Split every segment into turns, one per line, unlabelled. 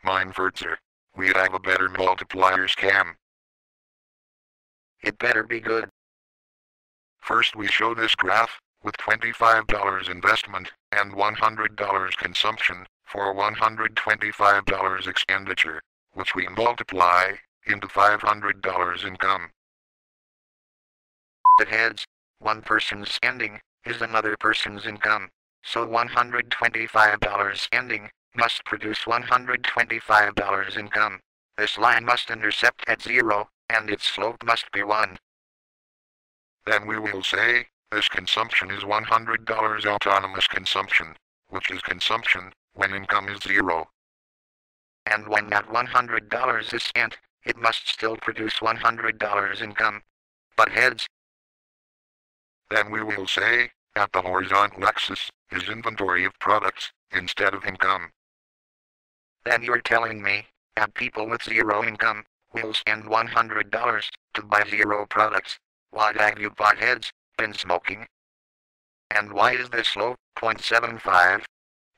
Mein Furtzer. We have a better multiplier scam.
It better be good.
First we show this graph, with $25 investment, and $100 consumption, for $125 expenditure, which we multiply, into $500 income.
It heads, one person's spending, is another person's income, so $125 spending, must produce $125 income. This line must intercept at 0, and its slope must be 1.
Then we will say, this consumption is $100 autonomous consumption, which is consumption, when income is 0.
And when that $100 is spent, it must still produce $100 income. But heads.
Then we will say, that the horizontal axis, is inventory of products, instead of income.
Then you're telling me, that people with 0 income, will spend $100, to buy 0 products. Why have you potheads, been smoking? And why is this slope, 0.75?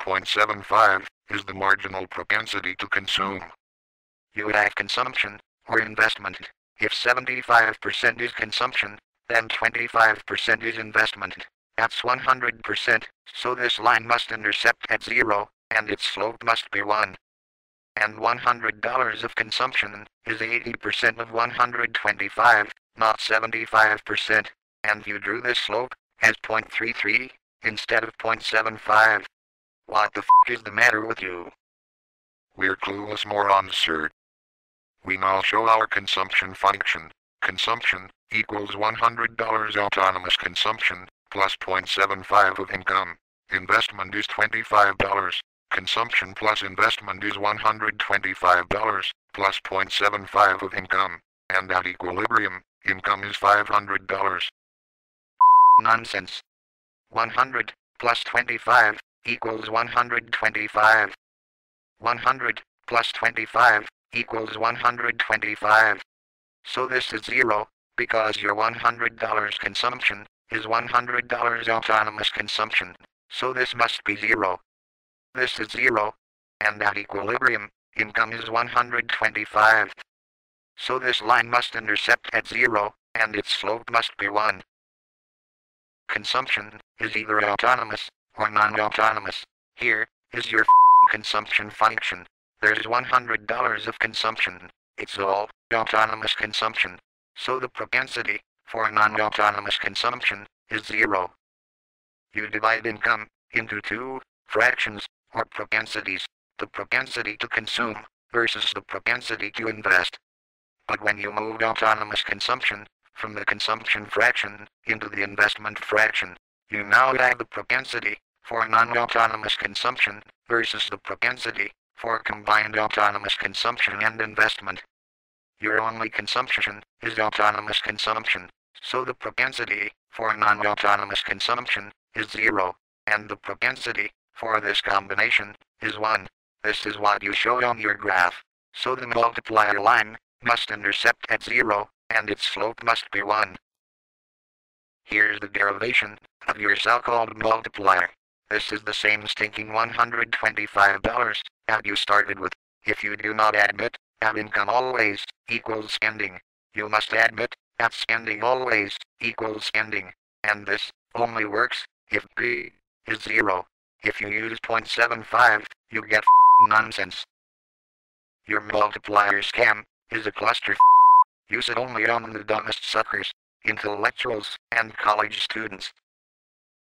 0.75, is the marginal propensity to consume.
You have consumption, or investment. If 75% is consumption, then 25% is investment. That's 100%, so this line must intercept at 0, and its slope must be 1. And $100 of consumption, is 80% of 125, not 75%, and you drew this slope, as 0.33, instead of 0.75. What the f*** is the matter with you?
We're clueless morons, sir. We now show our consumption function. Consumption, equals $100 autonomous consumption, plus 0.75 of income. Investment is $25. Consumption plus investment is $125, plus 0.75 of income. And at equilibrium, income is $500.
Nonsense. 100, plus 25, equals 125. 100, plus 25, equals 125. So this is 0, because your $100 consumption, is $100 autonomous consumption, so this must be 0. This is 0, and at equilibrium, income is 125. So this line must intercept at 0, and its slope must be 1. Consumption, is either autonomous, or non-autonomous. Here, is your consumption function. There's $100 of consumption. It's all autonomous consumption. So the propensity, for non-autonomous consumption, is 0. You divide income, into 2 fractions, or propensities, the propensity to consume, versus the propensity to invest. But when you moved autonomous consumption, from the consumption fraction, into the investment fraction, you now have the propensity, for non-autonomous consumption, versus the propensity, for combined autonomous consumption and investment. Your only consumption, is autonomous consumption, so the propensity, for non-autonomous consumption, is 0, and the propensity, for this combination, is 1. This is what you showed on your graph, so the multiplier line, must intercept at 0, and its slope must be 1. Here's the derivation, of your so-called multiplier. This is the same stinking $125, that you started with. If you do not admit, that income always, equals spending, you must admit, that spending always, equals spending, and this, only works, if P, is 0. If you use 0.75, you get nonsense. Your multiplier scam, is a cluster. Use it only on the dumbest suckers, intellectuals, and college students.